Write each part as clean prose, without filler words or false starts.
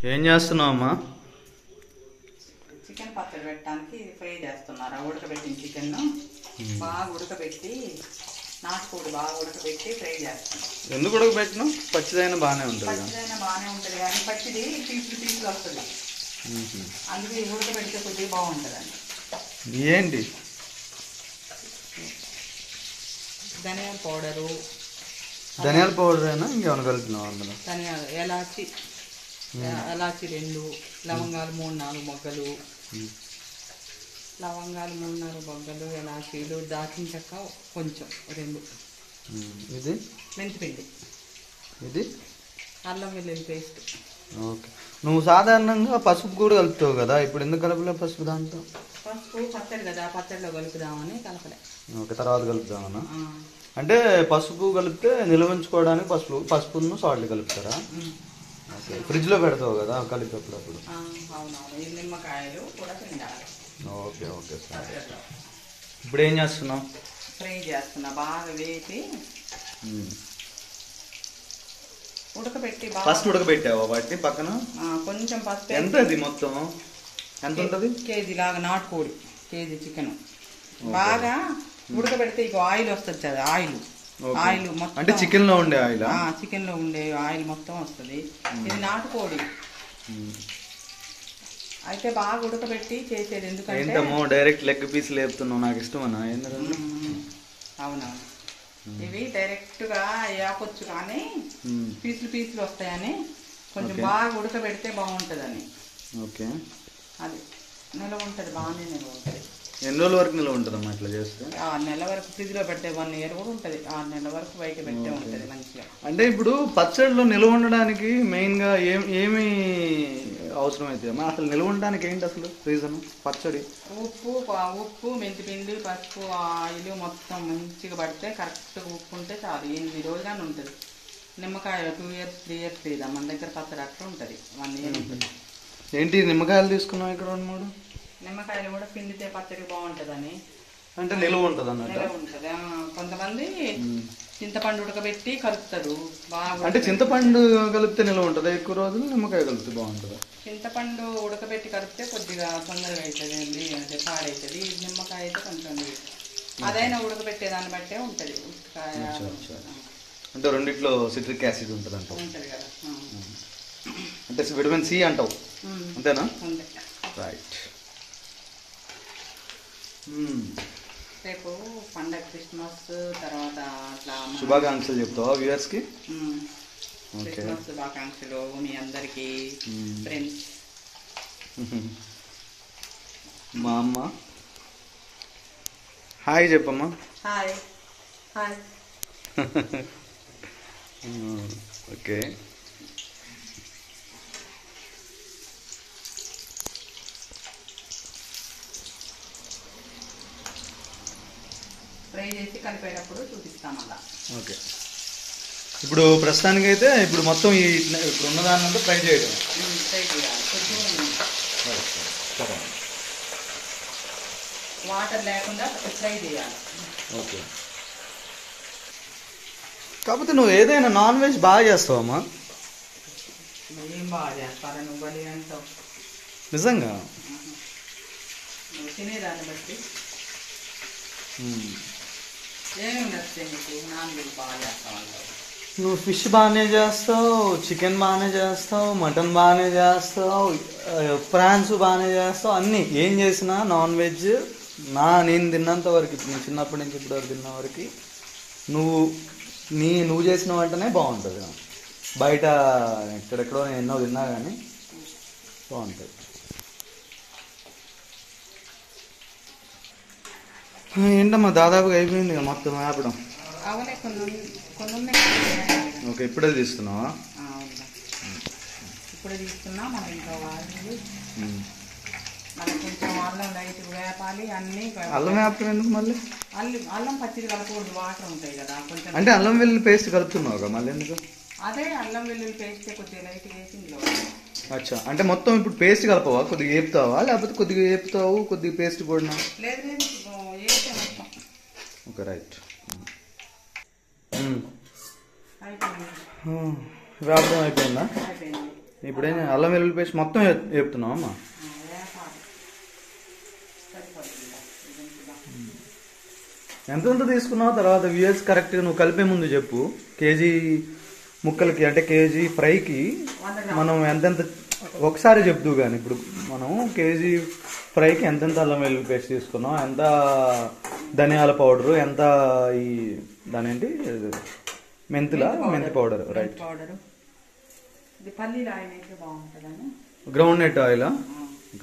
ఏం చేస్తున్నావమ్మా? చికెన్ పచ్చడి పెట్టడానికి ఫ్రై చేస్తున్నారు. ఉడకబెట్టిన చికెన్ బాగా ఉడకబెట్టి, నాటుకోడి బాగా ఉడకబెట్టి ఫ్రై చేస్తున్నాం. ఎందుకు ఉడకబెట్టినా? పచ్చిదైనా బాగానే ఉంటుంది. పచ్చిదైనా బాగానే ఉంటుంది కానీ పచ్చిది పీసులు వస్తుంది. అందుకే ఉడకబెడితే కొద్దిగా బాగుంటుందండి. ఏంటి? ధనియాల పౌడరు. ధనియాల పౌడర్ అయినా ఇంకేమైనా కలుపుతున్నావు అందులో? ధనియాలు, ఎలాచి 2, లవంగాలు 3-4 మొగ్గలు, లవంగాలు 3-4 మొగ్గలు, ఎలాచీలు, దాచిన చెక్క కొంచెం 2. ఇది మెంతిపిండి, ఇది అల్లం వెల్లుల్లి పేస్ట్. ఓకే. నువ్వు సాధారణంగా పసుపు కూడా కలుపుతావు కదా, ఇప్పుడు ఎందుకు కలపలే పసుపు దాంట్లో? పసుపు పచ్చడి కదా, పచ్చడిలో కలుపుదామని కలపలే. ఓకే, తర్వాత కలుపుదామన్నా. అంటే పసుపు కలిపితే నిల్వ ఉంచుకోవడానికి పసుపును సాల్ట్ కలుపుతారా? ఓకే. ఫ్రిడ్జ్లో పెడతావు కదా కలిపి అప్పుడప్పుడు? అవునవును. ఈ నిమ్మకాయలు కూడా తిండాలి. Okay okay sir. ఇప్పుడు ఏం చేస్తున్నావు? ఫ్రై చేస్తున్నా. బాగా వేసి ఉడకబెట్టి ఫస్ట్ ఉడకబెట్టావా వాటిని పక్కన? కొంచెం పసుపు. ఎంత అది మొత్తం ఎంత ఉంటుంది? కేజీ లాగా నాటుకోడి, కేజీ చికెన్ బాగా ఉడకబెడితే ఇక ఆయిల్ వస్తుంది కదా. ఆయిల్ మొత్తం అంటే చికెన్ లో ఉండే ఆయిల్? చికెన్ లో ఉండే ఆయిల్ మొత్తం వస్తుంది. ఇది నాటుకోడి అయితే బాగా ఉడకబెట్టి చేసేది. ఎందుకంటే డైరెక్ట్ లెగ్ పీస్ లేపుతున్నావు, నాకు ఇష్టం అన్న. అవునా, ఇవి డైరెక్ట్ గా వేపొచ్చు కానీ పీసులు వస్తాయని కొంచెం బాగా ఉడకబెడితే బాగుంటుందని. ఓకే. అది నిల్వ ఉంటుంది, బాగానే నిల్వ ఉంటుంది. ఎన్ని రోజుల వరకు నిల్వ ఉంటుందమ్మా ఇట్లా చేస్తే? 6 నెలల వరకు ఫ్రిడ్జ్ లో పెడితే 1 ఇయర్ కూడా ఉంటుంది. 6 నెలల వరకు బయట పెట్టే ఉంటుంది మంచిగా. అంటే ఇప్పుడు పచ్చడిలో నిల్వ ఉండడానికి మెయిన్ గా ఏమి అవసరం అయితే అసలు నిల్వ ఉండడానికి ఏంటి అసలు రీజన్? పచ్చడి ఉప్పు, మెంతిపిండి, పసుపు, ఆయిల్ మొత్తం మంచిగా పడితే కరెక్ట్గా ఉప్పు ఉంటే చాలు. 8 రోజులని ఉంటుంది. నిమ్మకాయ 2 ఇయర్స్ 3 ఇయర్స్ లేదా మన దగ్గర పచ్చడి అట్లా ఉంటుంది. 1 ఇయర్ ఉంటుంది. ఏంటి నిమ్మకాయలు తీసుకున్నావు ఇక్కడ 2-3? నిమ్మకాయలు కూడా పిండితే పచ్చడి బాగుంటుందని. అంటే నిల్వ ఉంటుంది అన్నట్టు? ఉంటుంది. కొంతమంది చింతపండు ఉడకబెట్టి కలుపుతారు బాగా. అంటే చింతపండు కలిపితే నిల్వ ఉంటుంది ఎక్కువ రోజులు, నిమ్మకాయ కలిపితే బాగుంటుంది? చింతపండు ఉడకబెట్టి కలిపితే కొద్దిగా తొందరగా అవుతుంది, అంటే పాడవుతుంది. నిమ్మకాయ అయితే కొంచెం అదైనా ఉడకబెట్టేదాన్ని బట్టే ఉంటుంది. అంటే రెండిట్లో సిట్రిక్ యాసిడ్ ఉంటుంది అంటావు? ఉంటుంది కదా. అంటే విటమిన్ సి అంటావు, అంతేనా? రైట్. రేపు పండగ క్రిస్మస్ తర్వాత అట్లా శుభాకాంక్షలు చెప్తావా వ్యూవర్స్ కి? క్రిస్మస్ శుభాకాంక్షలు మీ అందరికి ఫ్రెండ్స్. మా అమ్మ హాయ్ చెప్పమ్మా. Hi hi. ఓకే. ఫ్రై చేసి కలిపేటప్పుడు చూపిస్తాం అలా. ఓకే. ఇప్పుడు ప్రస్తుతానికి అయితే ఇప్పుడు మొత్తం ఇప్పుడు ఉన్నదాన్నంతా ఫ్రై చేయడం. ఫ్రై చేయాలి. వాటర్ లేకుండా ఫ్రై చేయాలి. ఓకే. కాకపోతే నువ్వు ఏదైనా నాన్ వెజ్ బాగా చేస్తావమ్మా? ఏం బాగా చేస్తారా నువ్వు? బలి అంటావు నిజంగా? నువ్వు తినేదాన్ని బట్టి ఏమేమి నచ్చితే నీకు నాన్ వెజ్ బాగా చేస్తావు? నువ్వు ఫిష్ బాగానే చేస్తావు, చికెన్ బాగానే చేస్తావు, మటన్ బాగానే చేస్తావు, ప్రాన్స్ బాగానే చేస్తావు. అన్నీ ఏం చేసినా నాన్ వెజ్ నేను తిన్నంత వరకు, ఇప్పుడు నేను చిన్నప్పటి నుంచి ఇప్పుడు వరకు తిన్న వరకు నువ్వు చేసిన వంటనే బాగుంటుంది. బయట ఎక్కడెక్కడో నేను ఎన్నో తిన్నా కానీ బాగుంటుంది. ఏంటమ్మా దాదాపుగా అయిపోయింది కదా మొత్తం ఆపడం? ఓకే. ఇప్పుడే తీస్తున్నావా? ఇప్పుడే తీసుకున్నా. మనం ఇంకా వాళ్ళు కొంచెం అల్లం లైట్ వేపాలి. అన్ని అల్లం వేపడం ఎందుకు మళ్ళీ? అల్లం పచ్చిది కలపకూడదు, వాటర్ ఉంటాయి కదా కొంచెం. అంటే అల్లం వెల్లుల్లి పేస్ట్ కలుపుతున్నావు కదా మళ్ళీ ఎందుకు? అదే అల్లం వెల్లుల్లి పేస్ట్ కొద్దిగా లైట్ వేసి ఇందులో. అచ్చా, అంటే మొత్తం ఇప్పుడు పేస్ట్ కలపవా? కొద్దిగా వేపుతావా లేకపోతే కొద్దిగా వేపుతావు కొద్దిగా పేస్ట్ కూడా? లేదు లేదు, వేస్తే మొత్తం. Okay right. అయిపోయింది. వ్యాపారం అయిపోయిందా? అయిపోయింది. ఇప్పుడేం అల్లం వెల్లుల్లి పేస్ట్ మొత్తం వేపుతున్నావు అమ్మా? ఎంత తీసుకున్నావు? తర్వాత వ్యూయర్స్ కరెక్ట్గా నువ్వు కలిపే ముందు చెప్పు. కేజీ ముక్కలకి అంటే కేజీ ఫ్రైకి మనం ఎంతెంత ఒకసారి చెప్తూ కానీ ఇప్పుడు మనం కేజీ ఫ్రైకి ఎంతెంత అల్లం వెల్లుల్లి పేస్ట్ తీసుకున్నాం, ఎంత ధనియాల పౌడరు, ఎంత ఈ దాని ఏంటి మెంతి powder, right? Ground net oil,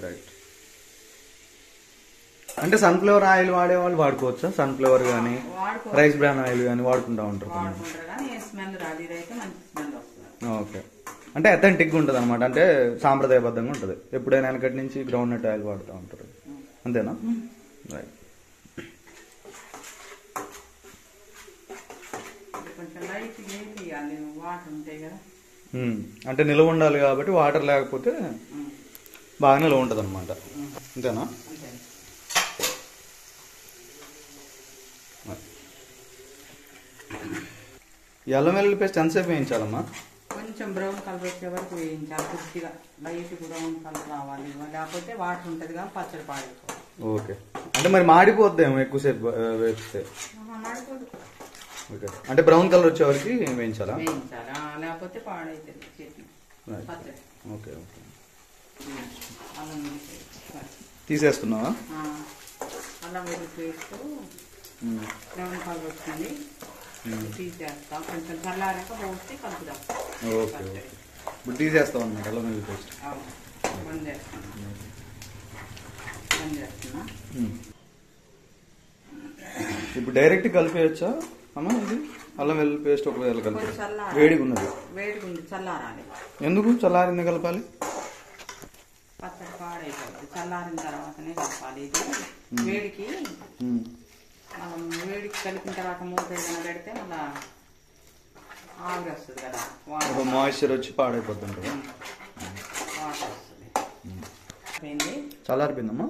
right. అంటే సన్ఫ్లవర్ ఆయిల్ వాడే వాళ్ళు వాడుకోవచ్చా? సన్ఫ్లవర్ కానీ రైస్ బ్రాన్ ఆయిల్ కానీ వాడుకుంటా ఉంటారు. ఓకే, అంటే అథెంటిక్గా ఉంటుంది అనమాట, అంటే సాంప్రదాయబద్ధంగా ఉంటుంది. ఎప్పుడైనా వెనకటి నుంచి గ్రౌండ్ నెట్ ఆయిల్ వాడుతూ ఉంటారు, అంతేనా? రైట్. అంటే నిల్వ ఉండాలి కాబట్టి వాటర్ లేకపోతే బాగా నిల్వ ఉంటుంది అనమాట, అంతేనా? అల్లం వెల్లుల్లి పేస్ట్ ఎంతసేపు వేయించాలమ్మా? కొంచెం బ్రౌన్ కలర్ వచ్చే వరకు వేయించాలి, కొద్దిగా లైట్ బ్రౌన్ కలర్ రావాలి, లేకపోతే వాటర్ ఉంటుంది కానీ పచ్చడి పాడైపోవాలి. ఓకే, అంటే మరి మాడిపోద్దేమో ఎక్కువసేపు వేస్తే? మాడిపోదు. ఓకే, అంటే బ్రౌన్ కలర్ వచ్చే వరకు వేయించాలా? వేయించాలా, లేకపోతే పాడైతుంది చట్నీ పచ్చడి. ఓకే ఓకే, అల్లం తీసేసుకున్నావా? అల్లం వెల్లుల్లి పేస్ట్ బ్రౌన్ కలర్ వచ్చింది, తీసేస్తాం. కొంచెం చల్లారాక పోస్తే కలుపుదాం. ఓకే ఓకే, ఇప్పుడు తీసేస్తాం అన్నమాట అల్లం వెల్లుల్లి పేస్ట్. బంద్ చేస్తున్నా. ఇప్పుడు డైరెక్ట్ కలిపేయచ్చా అమ్మా? ఇది అల్లం వెల్లుల్లి పేస్ట్ ఒకవేళ కలిపి వేడిగా ఉన్నది, వేడిగా ఉంది, చల్లారాలి. ఎందుకు చల్లారింది కలపాలి? పచ్చడి పాడైపోతుంది, చల్లారిన తర్వాతనే కలపాలి. ఇది వేడికి వేడికి కలిపిన తర్వాత మూత ఏదైనా పెడితే మళ్ళా ఆవిరి వస్తుంది కదా, మాయిశ్చర్ వచ్చి పాడైపోతుంది కదా, వాటర్ వస్తుంది. చల్లారిపోయిందమ్మా?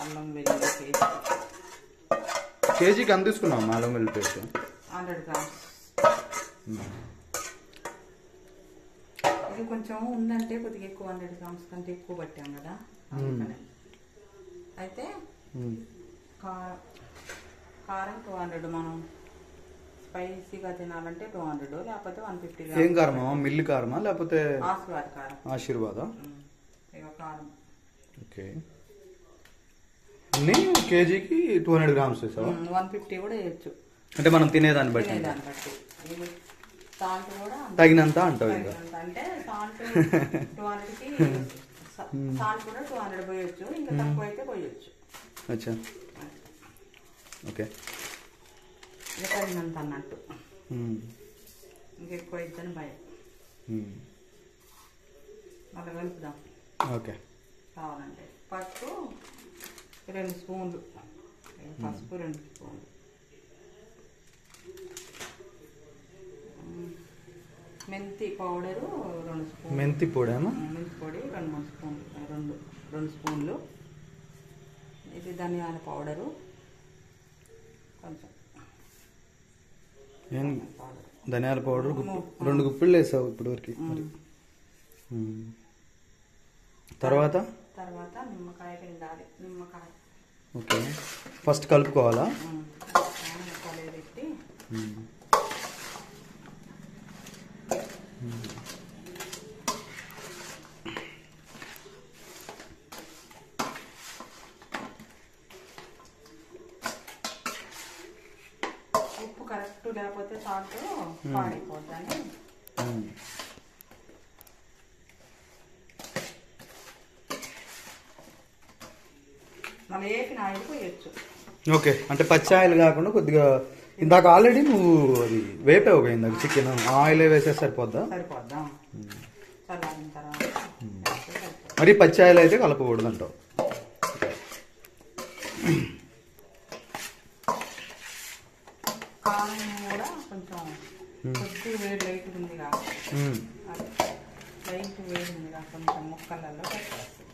అల్లం వెల్లుల్లి పేస్ట్ కేజీకి ఎంత తీసుకున్నాం అల్లం వెల్లుల్లి పేస్ట్? 100 గ్రామ్స్. ఇది కొంచెం ఉందంటే కొద్దిగా ఎక్కువ, 100 గ్రామ్స్ కంటే ఎక్కువ పట్టాం కదా. అయితే కారం 200, మనం స్పైసీగా తినాలంటే 200, లేకపోతే 150 గ్రామ్స్. ఏం కారమా? మిల్లి కారమా లేకపోతే ఆశీర్వాద్ కారం? ఆశీర్వాదా. కారం. ఓకే, అన్ని కేజీకి 200 గ్రామ్స్ వేసావా? 150 కూడా వేయచ్చు, అంటే మనం తినేదాన్ని బట్టి. సాల్ట్ కూడా తగినంత అంటావు? అంటే సాల్ట్ 200కి సాల్ట్ కూడా 200 పోయొచ్చు, ఇంకా తక్కువ అయితే పోయొచ్చు. అచ్చా, ఓకే. తగినంత అన్నట్టు, ఇంకెక్కువ అయిద్దని భయం. మళ్ళీ కలుపుదాం. ఓకే, కావాలంటే పసుపు 2 స్పూన్లు, పసుపు 2 స్పూన్లు, మెంతి పౌడరు 2 స్పూన్లు, మెంతి పొడేమా? మెంతి పొడి 2-3 స్పూన్లు, 2 స్పూన్లు. ఇది ధనియాల పౌడరు కొంచెం, ధనియాల పౌడర్ 2 గుప్పిళ్ళు వేసావు ఇప్పుడు వరకు. తర్వాత నిమ్మకాయ పిండాలి. నిమ్మకాయ ఓకే, ఫస్ట్ కలుపుకోవాలా? పెట్టి ఉప్పు కరెక్ట్ లేకపోతే సాల్ట్ పాడైపోతుంది. మళ్ళీ వేపిన ఆయిల్ పోయొచ్చు. ఓకే, అంటే పచ్చి ఆయిల్ కాకుండా కొద్దిగా ఇందాక ఆల్రెడీ నువ్వు అది వేపావు కదా ఇందాక చికెన్, ఆయిల్ వేసే సరిపోద్దా? సరిపోద్దా. చల్లారిన తర్వాత మరి పచ్చి ఆయిల్ అయితే కలపకూడదు అంటావు? కారం కూడా కొంచెం కొద్దిగా వేడి లైట్ ఉంది కాబట్టి, లైట్ వేడి ఉంది కాబట్టి కొంచెం ముక్కలలో పెట్టేస్తుంది,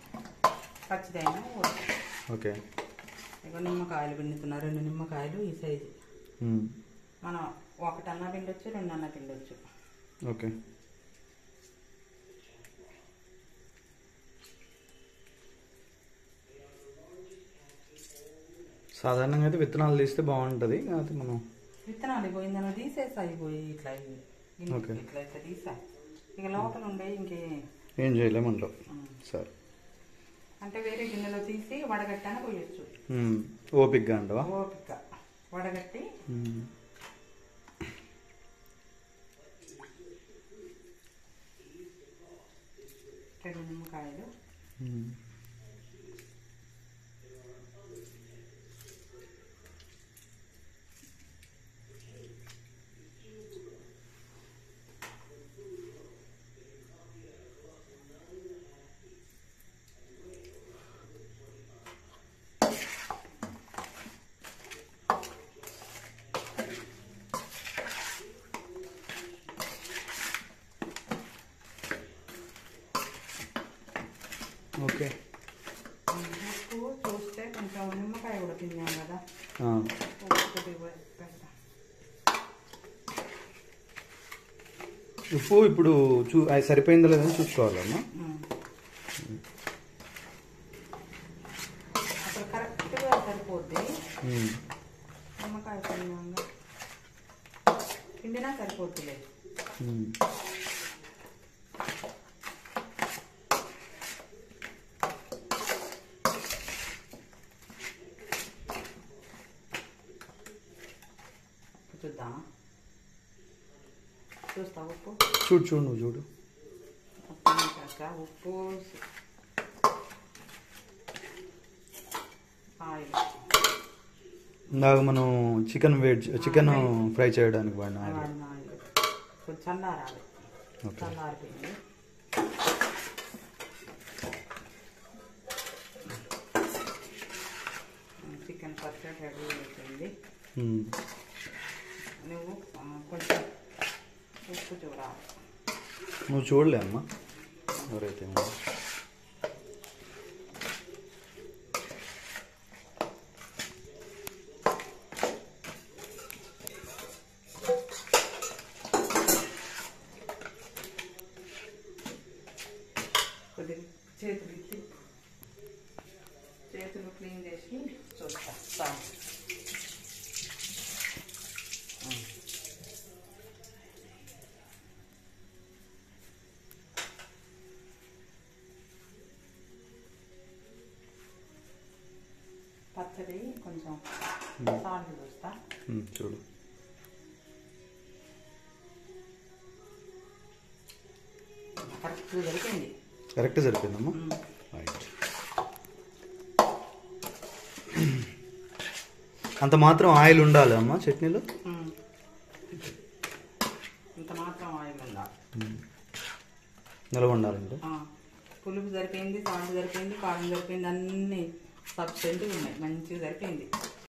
పచ్చిదైనా. ఓకే, ఇక నిమ్మకాయలు పిండుతున్నా, 2 నిమ్మకాయలు ఈ సైజు. మనం ఒకటి అన్న పిండొచ్చు, 2 అన్న పిండొచ్చు. ఓకే. సాధారణంగా అయితే విత్తనాలు తీస్తే బాగుంటుంది. అది మనం విత్తనాలు పోయిందని తీసేసి అయిపోయి ఇట్లా ఓకే ఇట్లా ఇట్లా తీసా. ఇక లోపల ఉండే ఏం చేయలేమంటావు. సరే, అంటే వేరే గిన్నెలో తీసి వడగట్టాన పోయొచ్చు. ఓపిక్గా అంటావా? ఓపిక వడగట్టి రెండు నిమ్మకాయలు, ఓకే. ఉప్పు చూస్తే కొంచెం నిమ్మకాయ కూడా తిన్నాం కదా, ఉప్పు ఇప్పుడు అది సరిపోయిందో లేదని చూసుకోవాలమ్మా. అసలు కరెక్ట్గా సరిపోద్ది. నిమ్మకాయ తిన్నాక పిండినా సరిపోద్దిలే. చూద్దామా? చూస్తా ఉప్పు చూడు నువ్వు చూడు. ఉప్పు, ఆయిల్. ఇందాక మనం చికెన్ ఫ్రై చేయడానికి వాడిన ఆయిల్. కొంచెం చల్లారాలి. చల్లారిపోయింది. చికెన్ పచ్చడి రెడీ అయిపోయింది. నువ్వు కొంచెం ఉప్పు చూడాలి. నువ్వు చూడలే అమ్మా ఎవరైతే కొద్దిగా చేతులు క్లీన్ చేసి చూస్తా. పచ్చడి కొంచెం సాల్ట్ చూస్తా. చూడు. కరెక్ట్ సరిపోయిందమ్మా. అంత మాత్రం ఆయిల్ ఉండాలి అమ్మా చట్నీలో. ఇంత మాత్రం ఆయిల్ ఉండాలి. నిలవ ఉండాలంటే పులుపు సరిపోయింది, సాల్ట్ సరిపోయింది, కారం సరిపోయింది, అన్నీ సబ్స్టెంట్గా ఉన్నాయి. మంచిగా సరిపోయింది.